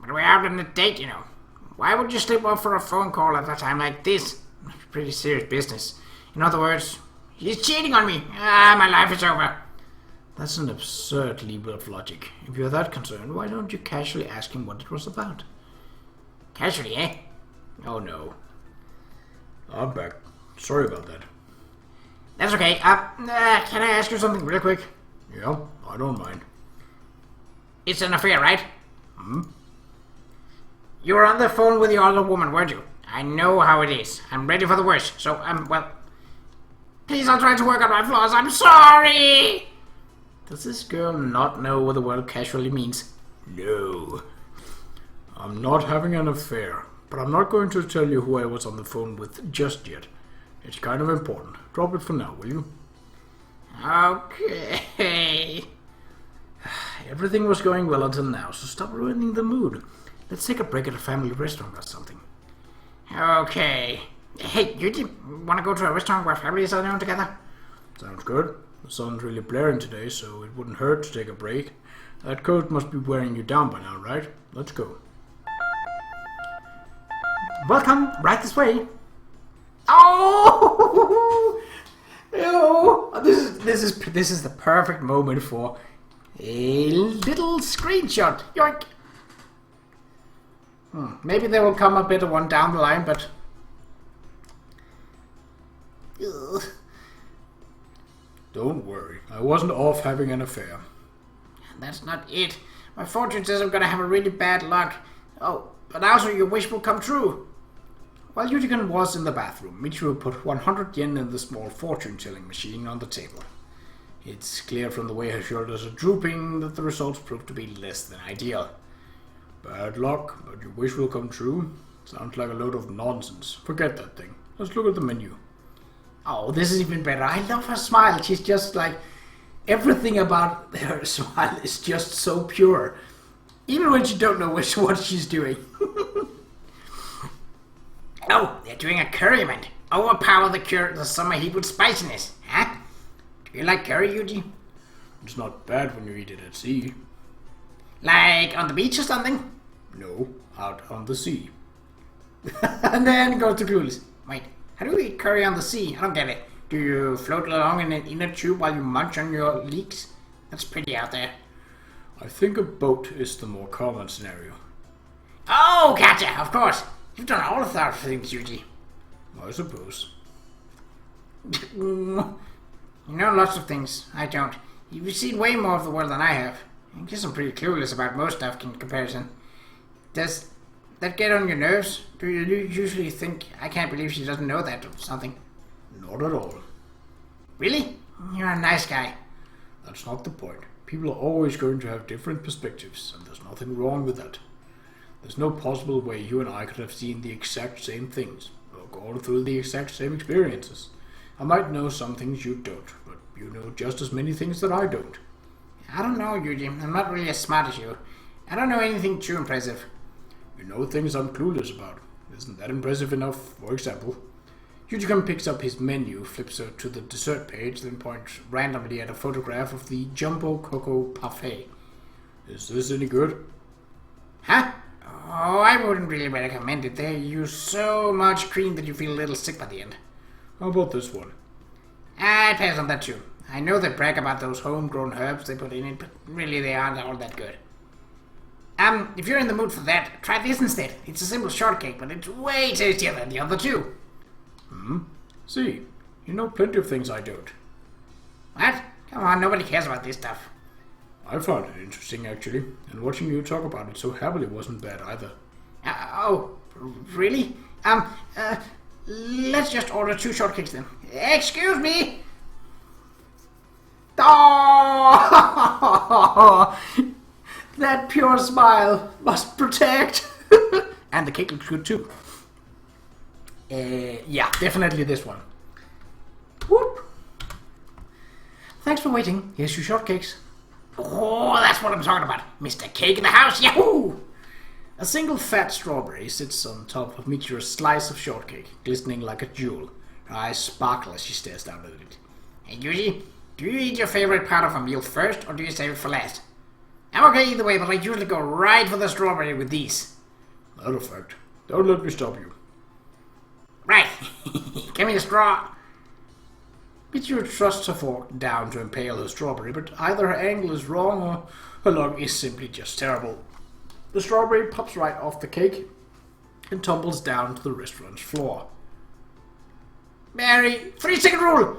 But we're out on a date, you know. Why would you slip off for a phone call at a time like this? Pretty serious business. In other words, he's cheating on me. My life is over. That's an absurd leap of logic. If you're that concerned, why don't you casually ask him what it was about? Casually, eh? Oh no. I'm back. Sorry about that. That's okay. Can I ask you something real quick? Yeah, I don't mind. It's an affair, right? You were on the phone with the other woman, weren't you? I know how it is. I'm ready for the worst. So, well... Please, I'll try to work out my flaws. I'm sorry! Does this girl not know what the word casually means? No. I'm not having an affair, but I'm not going to tell you who I was on the phone with just yet. It's kind of important. Drop it for now, will you? Okay. Everything was going well until now, so stop ruining the mood. Let's take a break at a family restaurant or something. Okay. Hey, Yuji, wanna go to a restaurant where families are known together? Sounds good. The sun's really blaring today, so it wouldn't hurt to take a break. That coat must be wearing you down by now, right? Let's go. Welcome, right this way. Oh! Oh! This is the perfect moment for a little screenshot. Yoink! Maybe there will come a better one down the line, but... Ugh. Don't worry, I wasn't off having an affair. That's not it. My fortune says I'm gonna have a really bad luck. Oh, but also your wish will come true. While Yujikan was in the bathroom, Michiru put 100 yen in the small fortune-telling machine on the table. It's clear from the way her shoulders are drooping that the results proved to be less than ideal. Bad luck, but your wish will come true. Sounds like a load of nonsense. Forget that thing. Let's look at the menu. Oh, this is even better. I love her smile. She's just like... Everything about her smile is just so pure. Even when she don't know what she's doing. Oh, they're doing a curryment. Overpower the summer heat with spiciness. Huh? Do you like curry, Yuji? It's not bad when you eat it at sea. Like on the beach or something? No, out on the sea. And then go to clueless. Wait, how do you eat curry on the sea? I don't get it. Do you float along in an inner tube while you munch on your leeks? That's pretty out there. I think a boat is the more common scenario. Oh, gotcha, of course. You've done all of those things, Yuji. I suppose. You know lots of things. I don't. You've seen way more of the world than I have. I guess I'm pretty clueless about most stuff in comparison. Does that get on your nerves? Do you usually think, I can't believe she doesn't know that or something? Not at all. Really? You're a nice guy. That's not the point. People are always going to have different perspectives, and there's nothing wrong with that. There's no possible way you and I could have seen the exact same things, or gone through the exact same experiences. I might know some things you don't, but you know just as many things that I don't. I don't know, Yuji. I'm not really as smart as you. I don't know anything too impressive. You know things I'm clueless about. Isn't that impressive enough? For example, Yujikan picks up his menu, flips it to the dessert page, then points randomly at a photograph of the Jumbo Cocoa Parfait. Is this any good? Huh? Oh, I wouldn't really recommend it. They use so much cream that you feel a little sick by the end. How about this one? I'd pass on that too. I know they brag about those homegrown herbs they put in it, but really they aren't all that good. If you're in the mood for that, try this instead. It's a simple shortcake, but it's way tastier than the other two. See, you know plenty of things I don't. What? Come on, nobody cares about this stuff. I found it interesting, actually, and watching you talk about it so happily wasn't bad either. Oh, really? Let's just order 2 shortcakes then. Excuse me! Oh! That pure smile must protect. And the cake looks good too. Yeah, definitely this one. Whoop. Thanks for waiting. Here's your shortcakes. Oh, that's what I'm talking about. Mr. Cake in the house, yahoo! A single fat strawberry sits on top of Michiru's slice of shortcake, glistening like a jewel. Her eyes sparkle as she stares down at it. Hey, Yuji, do you eat your favorite part of a meal first, or do you save it for last? I'm okay either way, but I usually go right for the strawberry with these. Matter of fact, don't let me stop you. Right. Give me a straw. Michiru thrusts her fork down to impale her strawberry, but either her angle is wrong or her luck is simply just terrible. The strawberry pops right off the cake and tumbles down to the restaurant's floor. Mary, 3-second rule!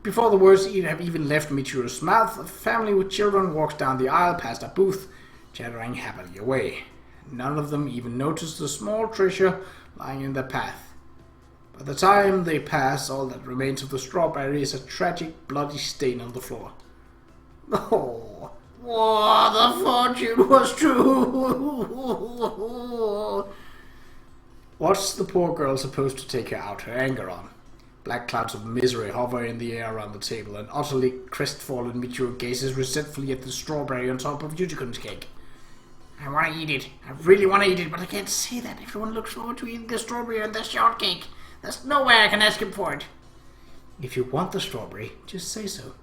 Before the words have even left Michiru's mouth, a family with children walks down the aisle past a booth, chattering happily away. None of them even notice the small treasure lying in their path. By the time they pass, all that remains of the strawberry is a tragic, bloody stain on the floor. Oh, the fortune was true! What's the poor girl supposed to take out her anger on? Black clouds of misery hover in the air around the table, and utterly crestfallen Michiru gazes resentfully at the strawberry on top of Yujikun's cake. I want to eat it. I really want to eat it, but I can't say that. Everyone looks forward to eating the strawberry and the shortcake. There's no way I can ask him for it. If you want the strawberry, just say so.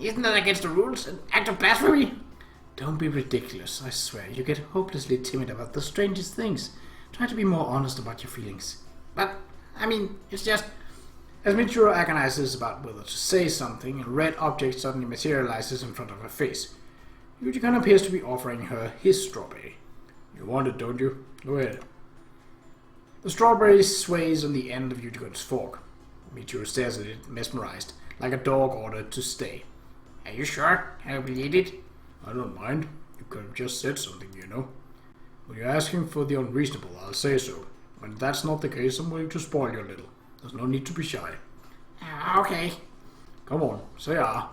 Isn't that against the rules? An act of blasphemy? Don't be ridiculous, I swear. You get hopelessly timid about the strangest things. Try to be more honest about your feelings. But, I mean, it's just... As Michiru agonizes about whether to say something, a red object suddenly materializes in front of her face. Yuji-kun appears to be offering her his strawberry. You want it, don't you? Go ahead. The strawberry sways on the end of Yuji-kun's fork. Michiru stares at it, mesmerized, like a dog ordered to stay. Are you sure? I will eat it. I don't mind. You could have just said something, you know. When you're asking for the unreasonable, I'll say so. When that's not the case, I'm willing to spoil you a little. There's no need to be shy. Okay. Come on, say ah.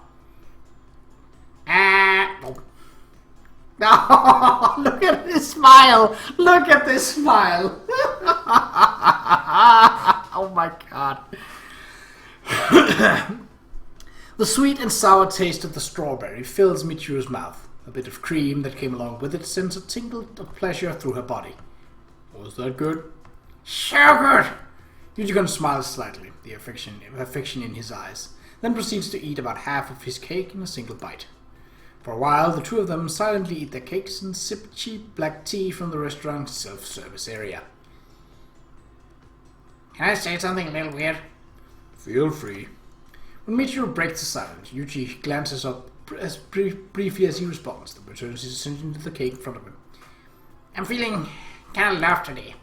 Oh. Oh, look at this smile! Look at this smile! Oh my god. The sweet and sour taste of the strawberry fills Michiru's mouth. A bit of cream that came along with it sends a tingle of pleasure through her body. Was that good? So good! Yuji-kun smiles slightly, the affection in his eyes, then proceeds to eat about half of his cake in a single bite. For a while, the two of them silently eat their cakes and sip cheap black tea from the restaurant's self-service area. Can I say something a little weird? Feel free. When Michiru breaks the silence, Yuji glances up as briefly as he responds, then returns his attention to the cake in front of him. I'm feeling kind of loved today.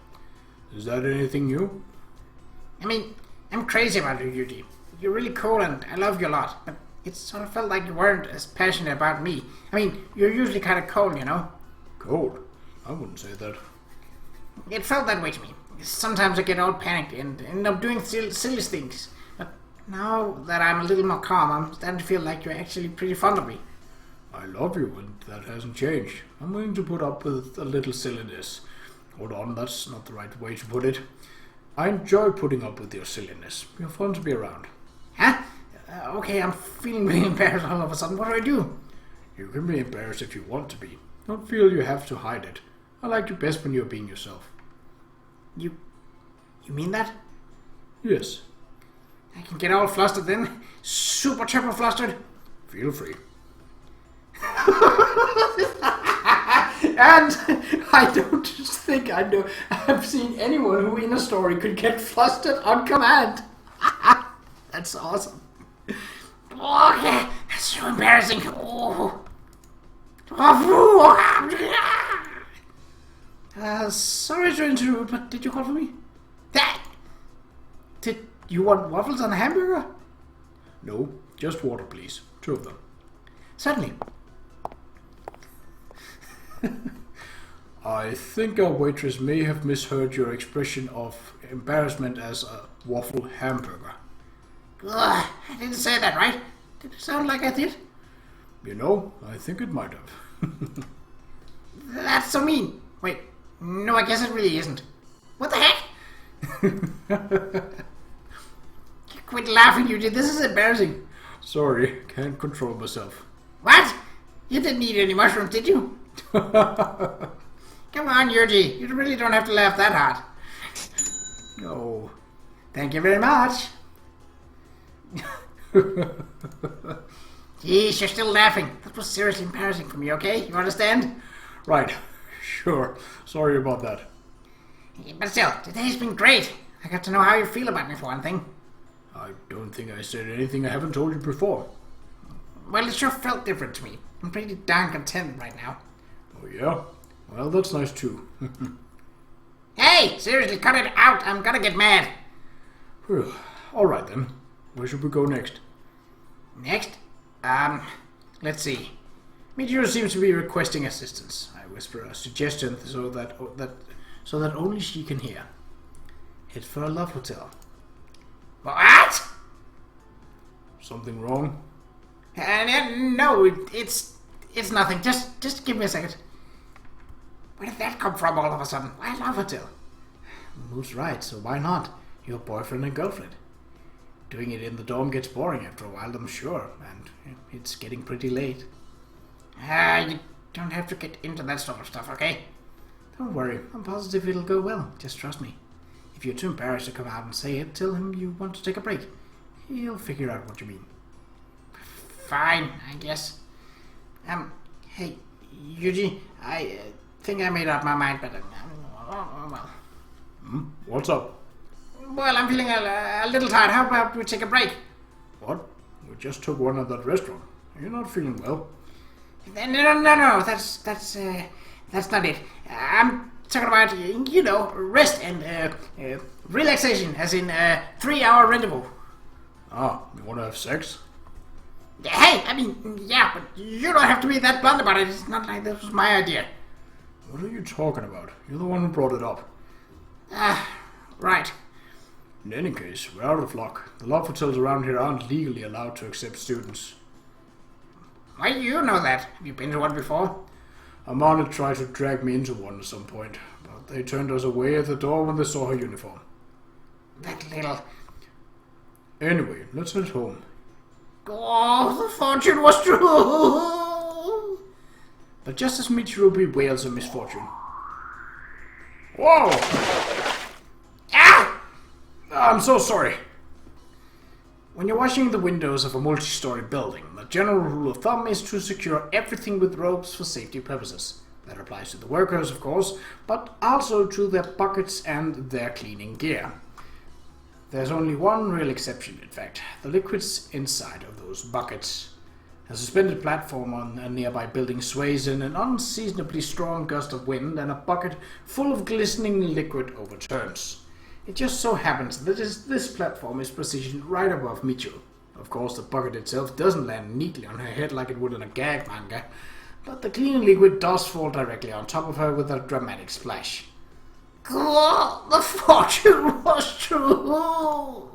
Is that anything new? I mean, I'm crazy about you, Yuji. You're really cool and I love you a lot, but it sort of felt like you weren't as passionate about me. I mean, you're usually kind of cold, you know? Cold? I wouldn't say that. It felt that way to me. Sometimes I get all panicked and end up doing silly things. But now that I'm a little more calm, I'm starting to feel like you're actually pretty fond of me. I love you, and that hasn't changed. I'm willing to put up with a little silliness. Hold on, that's not the right way to put it. I enjoy putting up with your silliness. You're fun to be around. Huh? Okay, I'm feeling really embarrassed all of a sudden. What do I do? You can be embarrassed if you want to be. Don't feel you have to hide it. I like you best when you're being yourself. You mean that? Yes. I can get all flustered then? Super triple flustered? Feel free. And I don't think I've seen anyone who in a story could get flustered on command. That's awesome. Okay, that's so embarrassing. Oh. Sorry to intrude, but did you call for me? That. Did you want waffles and a hamburger? No, just water, please. 2 of them. Certainly. I think our waitress may have misheard your expression of embarrassment as a waffle hamburger. Ugh, I didn't say that, right? Did it sound like I did? You know, I think it might have. That's so mean. Wait, no, I guess it really isn't. What the heck? Quit laughing, you did. This is embarrassing. Sorry, can't control myself. What? You didn't eat any mushrooms, did you? Come on, Yuji. You really don't have to laugh that hard. Oh, thank you very much. Jeez, you're still laughing. That was seriously embarrassing for me, okay? You understand? Right, sure. Sorry about that. But still, today's been great. I got to know how you feel about me for one thing. I don't think I said anything I haven't told you before. Well, it sure felt different to me. I'm pretty darn content right now. Oh yeah? Well, that's nice too. Hey, seriously, cut it out. I'm gonna get mad. Alright then. Where should we go next? Next? Let's see. Michiru seems to be requesting assistance. I whisper a suggestion so that only she can hear. Head for a love hotel. What? Something wrong? No, it's nothing. Just give me a second. Where did that come from all of a sudden? Why a love hotel? Mood's right, so why not? Your boyfriend and girlfriend. Doing it in the dorm gets boring after a while, I'm sure, and it's getting pretty late. You don't have to get into that sort of stuff, okay? Don't worry, I'm positive it'll go well. Just trust me. If you're too embarrassed to come out and say it, tell him you want to take a break. He'll figure out what you mean. Fine, I guess. Hey, Yuji, I think I made up my mind, but well. What's up? Well, I'm feeling a little tired. How about we take a break? What? We just took one at that restaurant. You're not feeling well. No. That's not it. I'm talking about, rest and relaxation, as in 3-hour rendezvous. Ah, you want to have sex? Hey, I mean, yeah, but you don't have to be that blunt about it. It's not like this was my idea. What are you talking about? You're the one who brought it up. Right. In any case, we're out of luck. The love hotels around here aren't legally allowed to accept students. Why do you know that? Have you been to one before? Amanda tried to drag me into one at some point, but they turned us away at the door when they saw her uniform. That little... Anyway, let's head home. Oh, the fortune was true! But just as Michiru bewails her misfortune... Whoa! Ah! I'm so sorry. When you're washing the windows of a multi-story building, the general rule of thumb is to secure everything with ropes for safety purposes. That applies to the workers, of course, but also to their buckets and their cleaning gear. There's only one real exception, in fact, the liquids inside of those buckets. A suspended platform on a nearby building sways in an unseasonably strong gust of wind, and a bucket full of glistening liquid overturns. It just so happens that this platform is positioned right above Michiru. Of course, the bucket itself doesn't land neatly on her head like it would in a gag manga, but the clean liquid does fall directly on top of her with a dramatic splash. Oh, the fortune was true!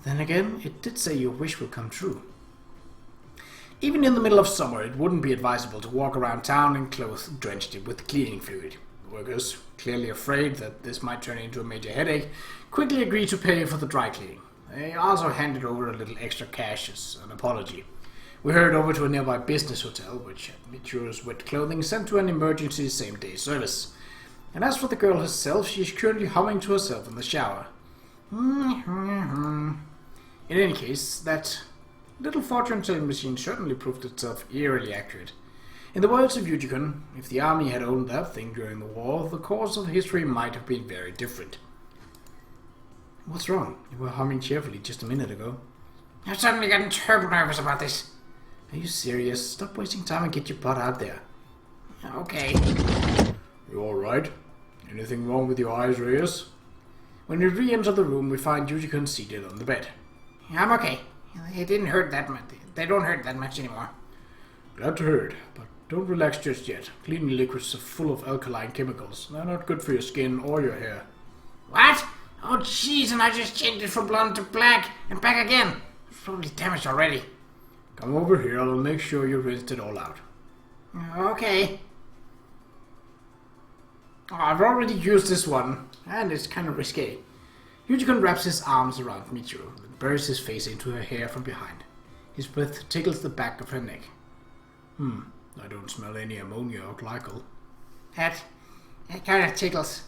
Then again, it did say your wish will come true. Even in the middle of summer, it wouldn't be advisable to walk around town in clothes drenched with cleaning fluid. The workers, clearly afraid that this might turn into a major headache, quickly agreed to pay for the dry cleaning. They also handed over a little extra cash as an apology. We hurried over to a nearby business hotel, which had Michiru's wet clothing sent to an emergency same-day service. And as for the girl herself, she is currently humming to herself in the shower. In any case, that little fortune-telling machine certainly proved itself eerily accurate. In the words of Yuji-kun, if the army had owned that thing during the war, the course of history might have been very different. What's wrong? You were humming cheerfully just a minute ago. I've suddenly gotten terribly nervous about this. Are you serious? Stop wasting time and get your butt out there. Okay. You alright? Anything wrong with your eyes, Reyes? When we re-enter the room, we find Yuji-kun seated on the bed. I'm okay. It didn't hurt that much. They don't hurt that much anymore. Glad to hear it, but don't relax just yet. Cleaning liquids are full of alkaline chemicals. They're not good for your skin or your hair. What? Oh jeez, and I just changed it from blonde to black and back again. It's probably damaged already. Come over here, I'll make sure you rinsed it all out. Okay. Oh, I've already used this one, and it's kind of risque. Yuji-kun wraps his arms around Michiru and buries his face into her hair from behind. His breath tickles the back of her neck. I don't smell any ammonia or glycol. That kind of tickles.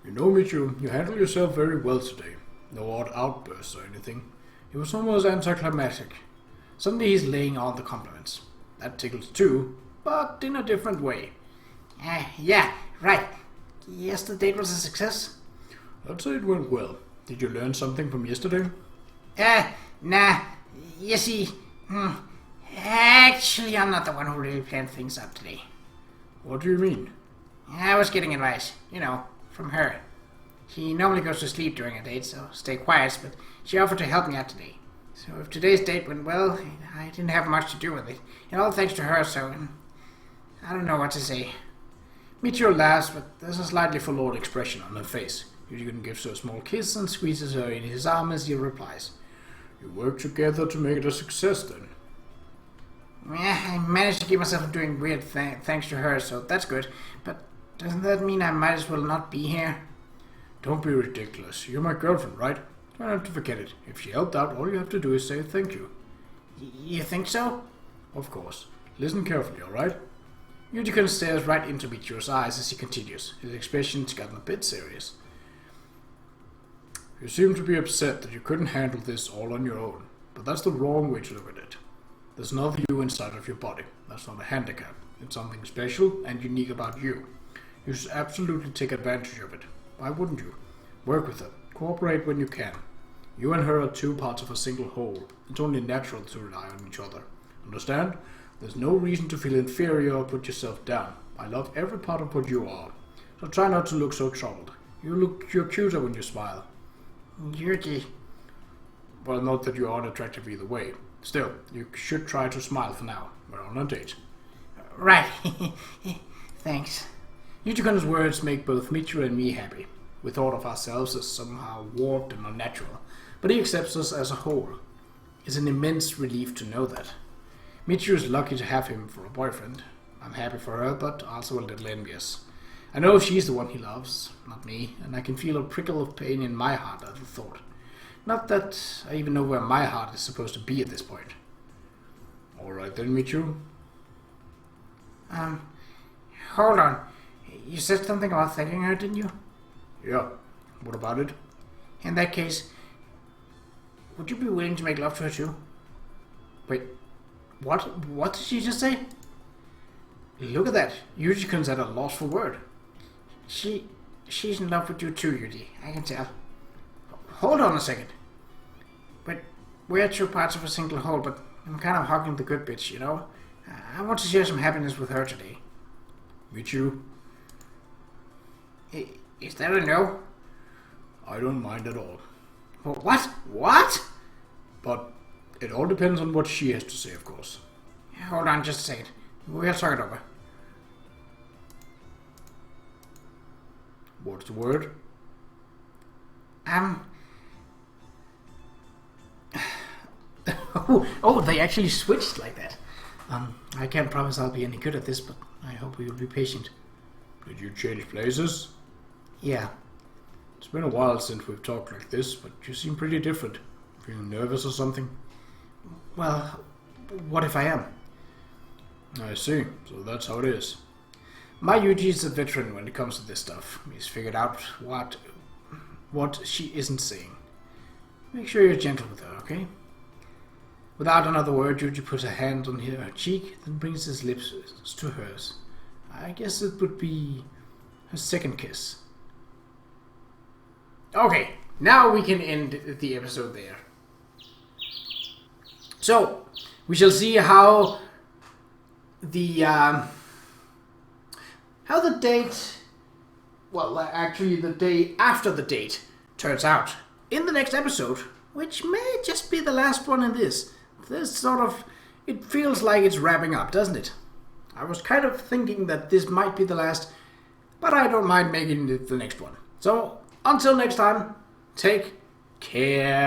You know, Michiru, you handle yourself very well today. No odd outbursts or anything. It was almost anticlimactic. Suddenly he's laying on the compliments. That tickles too, but in a different way. Yeah, right. Yes, the date was a success. I'd say it went well. Did you learn something from yesterday? Nah. You see, actually, I'm not the one who really planned things up today. What do you mean? I was getting advice, from her. She normally goes to sleep during a date, so stay quiet, but she offered to help me out today. So if today's date went well, I didn't have much to do with it. And all thanks to her, so I don't know what to say. Michiru laughs, but there's a slightly forlorn expression on her face. Yuji-kun gives her a small kiss and squeezes her in his arm as he replies. You worked together to make it a success then? Yeah, I managed to keep myself from doing weird thanks to her, so that's good. But doesn't that mean I might as well not be here? Don't be ridiculous. You're my girlfriend, right? Try not to forget it. If she helped out, all you have to do is say thank you. You think so? Of course. Listen carefully, alright? Yuji-kun stares right into Michiru's eyes as he continues. His expression's gotten a bit serious. You seem to be upset that you couldn't handle this all on your own, but that's the wrong way to look at it. There's another you inside of your body. That's not a handicap. It's something special and unique about you. You should absolutely take advantage of it. Why wouldn't you? Work with her. Cooperate when you can. You and her are two parts of a single whole. It's only natural to rely on each other. Understand? There's no reason to feel inferior or put yourself down. I love every part of what you are. So try not to look so troubled. You're cuter when you smile. Yuji. Well, not that you are unattractive either way. Still, you should try to smile for now. We're on a date. Right. Thanks. Yuji-kun's words make both Michiru and me happy. We thought of ourselves as somehow warped and unnatural, but he accepts us as a whole. It's an immense relief to know that. Michiru is lucky to have him for a boyfriend. I'm happy for her, but also a little envious. I know she's the one he loves, not me, and I can feel a prickle of pain in my heart at the thought. Not that I even know where my heart is supposed to be at this point. Alright then, Michiru. Hold on. You said something about thanking her, didn't you? Yeah. What about it? In that case, would you be willing to make love to her too? Wait, what did she just say? Look at that. Yuji-kun's at a loss for word. She's in love with you too, Yuji. I can tell. Hold on a second. But we're two parts of a single whole, but I'm kind of hogging the good bitch, you know? I want to share some happiness with her today. Michiru? Is that a no? I don't mind at all. What? What? But it all depends on what she has to say, of course. Hold on just a second. We'll talk it over. What's the word? Oh, they actually switched like that. I can't promise I'll be any good at this, but I hope we will be patient. Did you change places? Yeah. It's been a while since we've talked like this, but you seem pretty different. Feeling nervous or something? Well, what if I am? I see. So that's how it is. My Yuji is a veteran when it comes to this stuff. He's figured out what she isn't saying. Make sure you're gentle with her, okay? Without another word, Yuji puts a hand on her cheek, then brings his lips to hers. I guess it would be her second kiss. Okay, now we can end the episode there. So, we shall see how the date, well, actually the day after the date turns out in the next episode, which may just be the last one in this. This sort of, it feels like it's wrapping up, doesn't it? I was kind of thinking that this might be the last, but I don't mind making it the next one. So, until next time, take care.